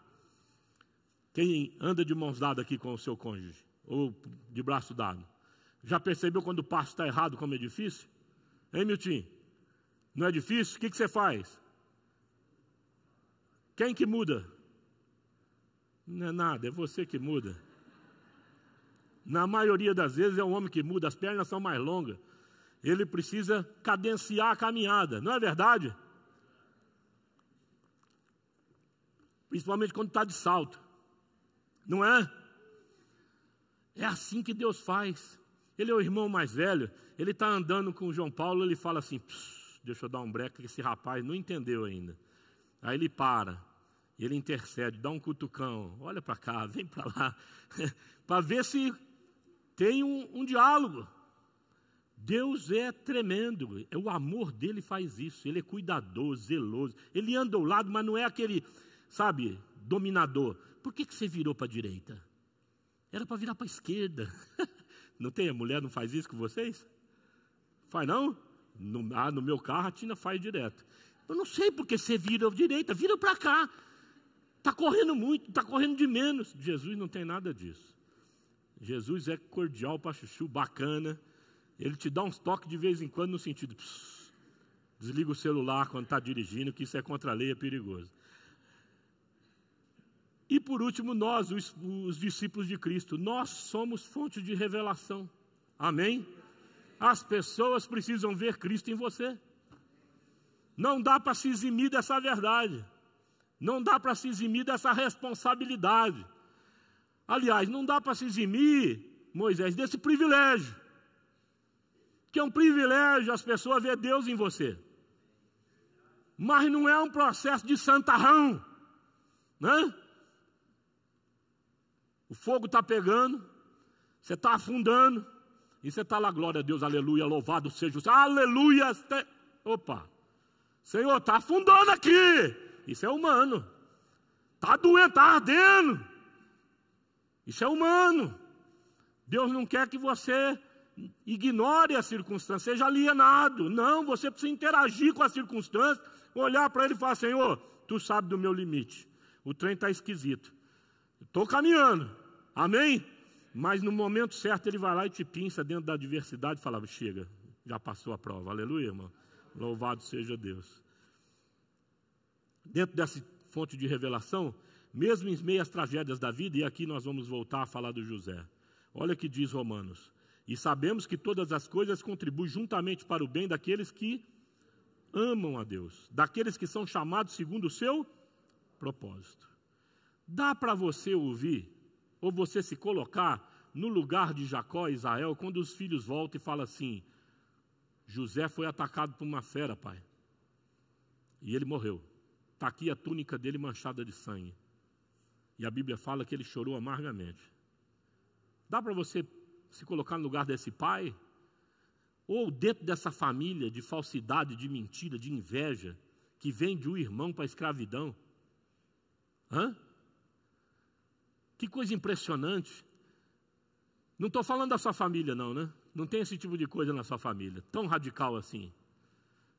Quem anda de mãos dadas aqui com o seu cônjuge? Ou de braço dado? Já percebeu quando o passo está errado como é difícil? Hein, Milton? Não é difícil? O que você faz? Quem que muda? Não é nada, é você que muda. Na maioria das vezes é o homem que muda, as pernas são mais longas. Ele precisa cadenciar a caminhada, não é verdade? Principalmente quando está de salto. Não é? É assim que Deus faz. Ele é o irmão mais velho. Ele está andando com o João Paulo. Ele fala assim, deixa eu dar um breque, que esse rapaz não entendeu ainda. Aí ele para. Ele intercede, dá um cutucão. Olha para cá, vem para lá. Para ver se tem um diálogo. Deus é tremendo. O amor dele faz isso. Ele é cuidadoso, zeloso. Ele anda ao lado, mas não é aquele, sabe, dominador. Por que você virou para a direita? Era para virar para a esquerda. Não tem? A mulher não faz isso com vocês? Faz não? No meu carro a Tina faz direto. Eu não sei porque você vira à direita, vira para cá. Está correndo muito, está correndo de menos. Jesus não tem nada disso. Jesus é cordial para chuchu, bacana. Ele te dá uns toques de vez em quando no sentido, desliga o celular quando está dirigindo, que isso é contra a lei, é perigoso. E por último, nós, os discípulos de Cristo, nós somos fonte de revelação. Amém? As pessoas precisam ver Cristo em você. Não dá para se eximir dessa verdade. Não dá para se eximir dessa responsabilidade. Aliás, não dá para se eximir, Moisés, desse privilégio. Que é um privilégio as pessoas ver Deus em você. Mas não é um processo de santarrão, né? O fogo está pegando, você está afundando, e você está lá, glória a Deus, aleluia, louvado seja o Senhor, aleluia. Opa, Senhor, está afundando aqui. Isso é humano. Está doendo, está ardendo. Isso é humano. Deus não quer que você ignore a circunstância, seja alienado. Não, você precisa interagir com a circunstância, olhar para ele e falar, Senhor, tu sabes do meu limite. O trem está esquisito. Estou caminhando. Amém? Mas no momento certo ele vai lá e te pinça dentro da adversidade e fala, chega, já passou a prova. Aleluia, irmão. Louvado seja Deus. Dentro dessa fonte de revelação, mesmo em meio às tragédias da vida, e aqui nós vamos voltar a falar do José. Olha o que diz Romanos. E sabemos que todas as coisas contribuem juntamente para o bem daqueles que amam a Deus, daqueles que são chamados segundo o seu propósito. Dá para você ouvir, ou você se colocar no lugar de Jacó e Israel, quando os filhos voltam e falam assim, José foi atacado por uma fera, pai, e ele morreu. Está aqui a túnica dele manchada de sangue. E a Bíblia fala que ele chorou amargamente. Dá para você se colocar no lugar desse pai? Ou dentro dessa família de falsidade, de mentira, de inveja, que vende o irmão para a escravidão? Que coisa impressionante. Não estou falando da sua família não, né? Não tem esse tipo de coisa na sua família, tão radical assim.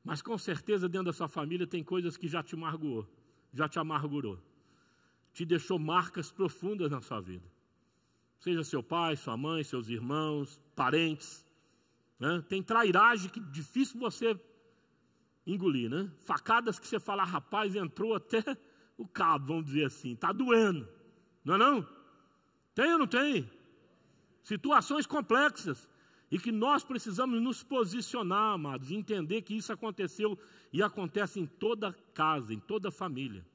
Mas com certeza dentro da sua família tem coisas que já te amargurou. Te deixou marcas profundas na sua vida. Seja seu pai, sua mãe, seus irmãos, parentes. Né? Tem trairagem que é difícil você engolir, né? Facadas que você fala, rapaz, entrou até o cabo, vamos dizer assim. Está doendo. Não é não? Tem ou não tem? Situações complexas. E que nós precisamos nos posicionar, amados, e entender que isso aconteceu e acontece em toda casa, em toda família.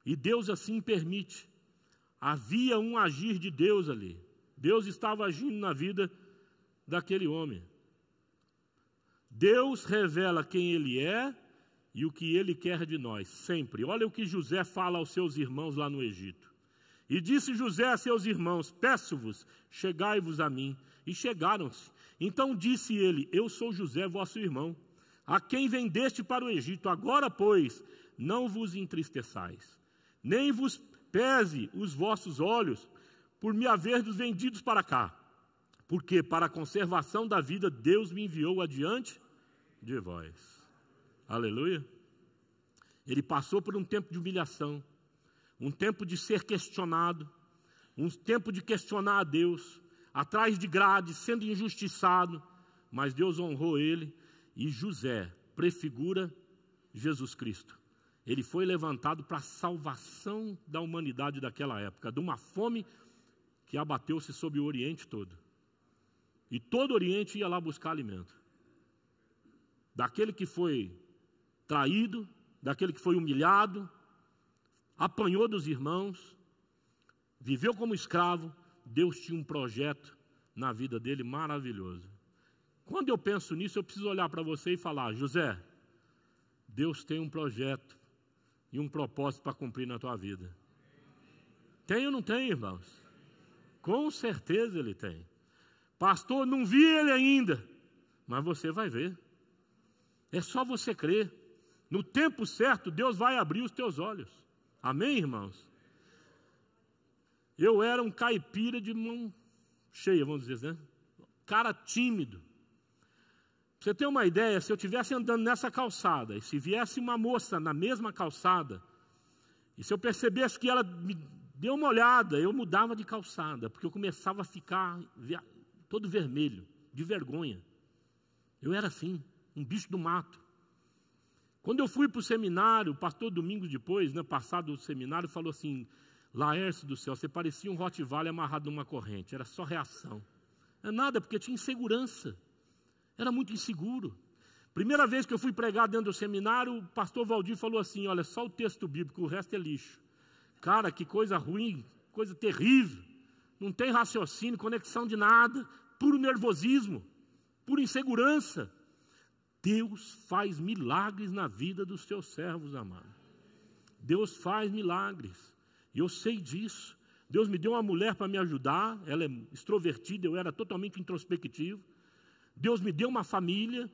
E Deus assim permite. Havia um agir de Deus ali. Deus estava agindo na vida daquele homem. Deus revela quem Ele é e o que Ele quer de nós, sempre. Olha o que José fala aos seus irmãos lá no Egito. E disse José a seus irmãos, peço-vos, chegai-vos a mim. E chegaram-se. Então disse ele, eu sou José, vosso irmão, a quem vendeste para o Egito. Agora, pois, não vos entristeçais, nem vos pese os vossos olhos, por me haverdes vendidos para cá. Porque para a conservação da vida, Deus me enviou adiante de vós. Aleluia. Ele passou por um tempo de humilhação, um tempo de ser questionado, um tempo de questionar a Deus, atrás de grades, sendo injustiçado, mas Deus honrou ele, e José prefigura Jesus Cristo. Ele foi levantado para a salvação da humanidade daquela época, de uma fome que abateu-se sobre o Oriente todo. E todo o Oriente ia lá buscar alimento. Daquele que foi traído, daquele que foi humilhado, apanhou dos irmãos, viveu como escravo. Deus tinha um projeto na vida dele maravilhoso. Quando eu penso nisso, eu preciso olhar para você e falar, José, Deus tem um projeto e um propósito para cumprir na tua vida. Tem ou não tem, irmãos? Com certeza ele tem. Pastor, não vi ele ainda, mas você vai ver. É só você crer. No tempo certo, Deus vai abrir os teus olhos. Amém, irmãos? Eu era um caipira de mão cheia, vamos dizer, né? Cara tímido. você ter uma ideia, se eu estivesse andando nessa calçada, e se viesse uma moça na mesma calçada, e se eu percebesse que ela me deu uma olhada, eu mudava de calçada, porque eu começava a ficar todo vermelho, de vergonha. Eu era assim, um bicho do mato. Quando eu fui para o seminário, o pastor Domingos depois, passado o seminário, falou assim, Laércio do céu, você parecia um Rottweiler amarrado numa corrente, era só reação. Não é nada, porque tinha insegurança. Era muito inseguro. Primeira vez que eu fui pregar dentro do seminário, o pastor Valdir falou assim, olha, só o texto bíblico, o resto é lixo. Cara, que coisa ruim, coisa terrível. Não tem raciocínio, conexão de nada, puro nervosismo, pura insegurança. Deus faz milagres na vida dos seus servos, amados. Deus faz milagres. E eu sei disso. Deus me deu uma mulher para me ajudar, ela é extrovertida, eu era totalmente introspectivo. Deus me deu uma família,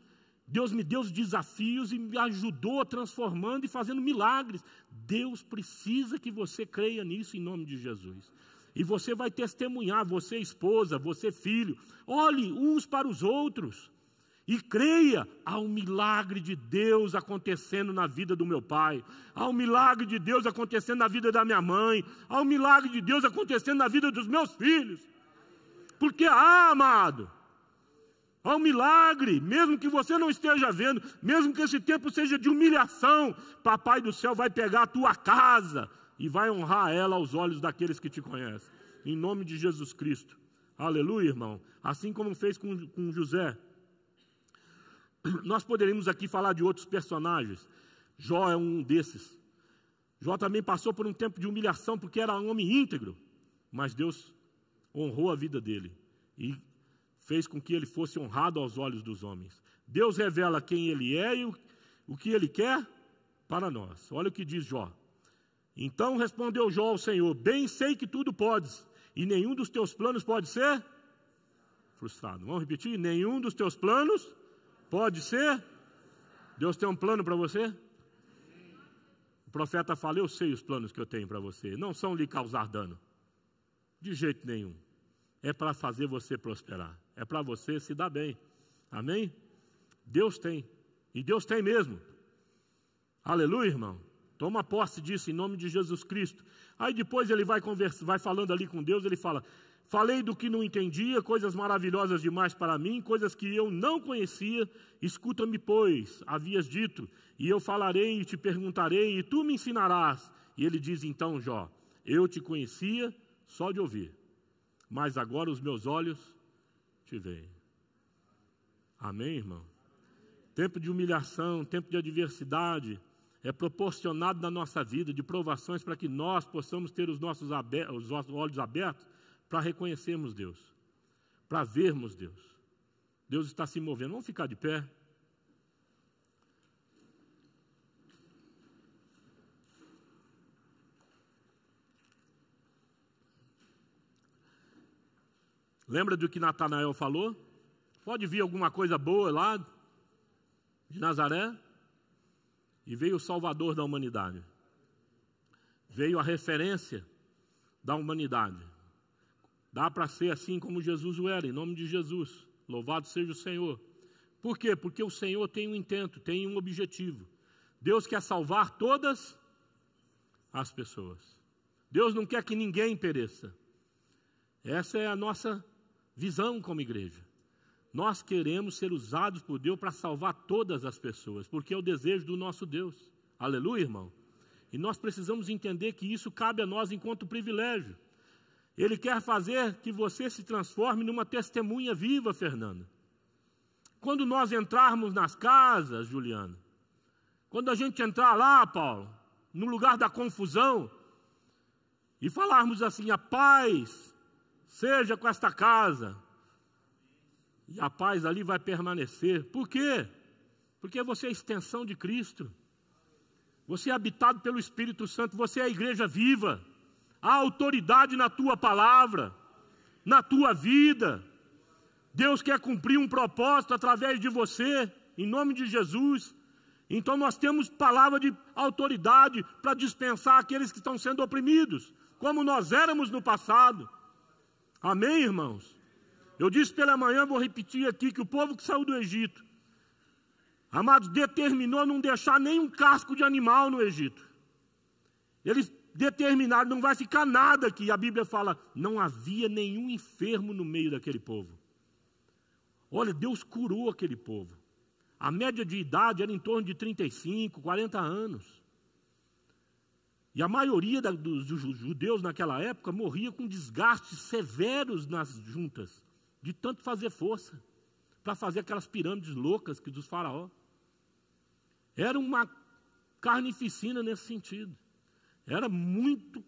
Deus me deu os desafios e me ajudou transformando e fazendo milagres. Deus precisa que você creia nisso em nome de Jesus. E você vai testemunhar, você esposa, você filho, olhe uns para os outros e creia, há um milagre de Deus acontecendo na vida do meu pai, há um milagre de Deus acontecendo na vida da minha mãe, há um milagre de Deus acontecendo na vida dos meus filhos. Porque amado, há um milagre, mesmo que você não esteja vendo, mesmo que esse tempo seja de humilhação, Papai do céu vai pegar a tua casa e vai honrar ela aos olhos daqueles que te conhecem. Em nome de Jesus Cristo. Aleluia, irmão. Assim como fez com José. Nós poderíamos aqui falar de outros personagens. Jó é um desses. Jó também passou por um tempo de humilhação, porque era um homem íntegro. Mas Deus honrou a vida dele e fez com que ele fosse honrado aos olhos dos homens. Deus revela quem ele é e o que ele quer para nós. Olha o que diz Jó. Então respondeu Jó ao Senhor, bem sei que tudo podes, e nenhum dos teus planos pode ser frustrado. Vamos repetir? Nenhum dos teus planos pode ser. Deus tem um plano para você? O profeta fala, eu sei os planos que eu tenho para você. Não são lhe causar dano. De jeito nenhum. É para fazer você prosperar. É para você se dar bem. Amém? Deus tem. E Deus tem mesmo. Aleluia, irmão. Toma posse disso em nome de Jesus Cristo. Aí depois ele vai falando ali com Deus, ele fala, falei do que não entendia, coisas maravilhosas demais para mim, coisas que eu não conhecia, escuta-me, pois, havias dito, e eu falarei e te perguntarei, e tu me ensinarás. E ele diz então, Jó, eu te conhecia só de ouvir, mas agora os meus olhos te veem. Amém, irmão? Tempo de humilhação, tempo de adversidade, é proporcionado na nossa vida de provações para que nós possamos ter os nossos olhos abertos para reconhecermos Deus, para vermos Deus. Deus está se movendo. Vamos ficar de pé. Lembra do que Natanael falou? Pode vir alguma coisa boa lá de Nazaré? E veio o Salvador da humanidade. Veio a referência da humanidade. Dá para ser assim como Jesus o era, em nome de Jesus. Louvado seja o Senhor. Por quê? Porque o Senhor tem um intento, tem um objetivo. Deus quer salvar todas as pessoas. Deus não quer que ninguém pereça. Essa é a nossa visão como igreja. Nós queremos ser usados por Deus para salvar todas as pessoas, porque é o desejo do nosso Deus. Aleluia, irmão? E nós precisamos entender que isso cabe a nós enquanto privilégio. Ele quer fazer que você se transforme numa testemunha viva, Fernanda. Quando nós entrarmos nas casas, Juliana, quando a gente entrar lá, Paulo, no lugar da confusão, e falarmos assim, a paz seja com esta casa, e a paz ali vai permanecer. Por quê? Porque você é a extensão de Cristo. Você é habitado pelo Espírito Santo. Você é a igreja viva. Há autoridade na tua palavra, na tua vida. Deus quer cumprir um propósito através de você, em nome de Jesus. Então nós temos palavra de autoridade para dispensar aqueles que estão sendo oprimidos, como nós éramos no passado. Amém, irmãos? Eu disse pela manhã, vou repetir aqui, que o povo que saiu do Egito Amados, determinou não deixar nenhum casco de animal no Egito. Eles determinaram, não vai ficar nada aqui. A Bíblia fala, não havia nenhum enfermo no meio daquele povo. Olha, Deus curou aquele povo. A média de idade era em torno de 35, 40 anos. E a maioria dos judeus naquela época morria com desgastes severos nas juntas, de tanto fazer força, para fazer aquelas pirâmides loucas que dos faraós. Era uma carnificina nesse sentido. Era muito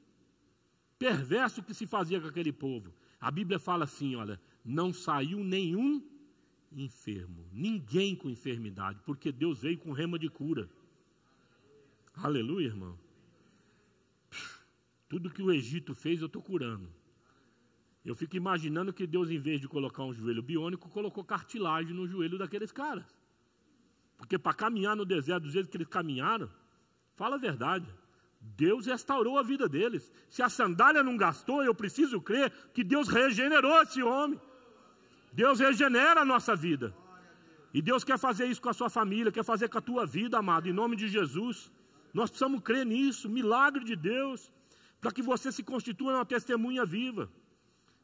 perverso o que se fazia com aquele povo. A Bíblia fala assim, olha, não saiu nenhum enfermo, ninguém com enfermidade, porque Deus veio com rema de cura. Aleluia, irmão. Tudo que o Egito fez, eu estou curando. Eu fico imaginando que Deus, em vez de colocar um joelho biônico, colocou cartilagem no joelho daqueles caras. Porque para caminhar no deserto do jeito que eles caminharam, fala a verdade, Deus restaurou a vida deles. Se a sandália não gastou, eu preciso crer que Deus regenerou esse homem. Deus regenera a nossa vida. E Deus quer fazer isso com a sua família, quer fazer com a tua vida, amado, em nome de Jesus. Nós precisamos crer nisso, milagre de Deus, para que você se constitua uma testemunha viva.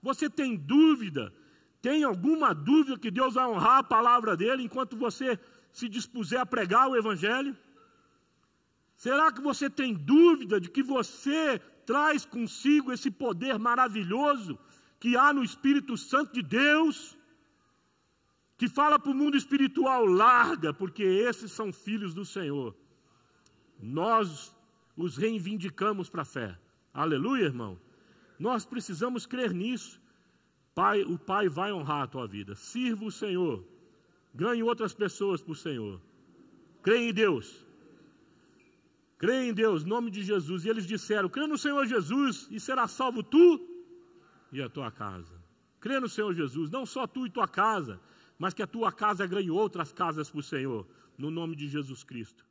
Você tem dúvida? Tem alguma dúvida que Deus vai honrar a palavra dele enquanto você se dispuser a pregar o Evangelho? Será que você tem dúvida de que você traz consigo esse poder maravilhoso que há no Espírito Santo de Deus, que fala para o mundo espiritual, larga, porque esses são filhos do Senhor. Nós os reivindicamos para a fé. Aleluia, irmão. Nós precisamos crer nisso. Pai, o Pai vai honrar a tua vida. Sirva o Senhor. Ganhe outras pessoas para o Senhor. Creia em Deus. Creia em Deus, em nome de Jesus. E eles disseram, crê no Senhor Jesus e será salvo tu e a tua casa. Crê no Senhor Jesus, não só tu e tua casa, mas que a tua casa ganhe outras casas para o Senhor, no nome de Jesus Cristo.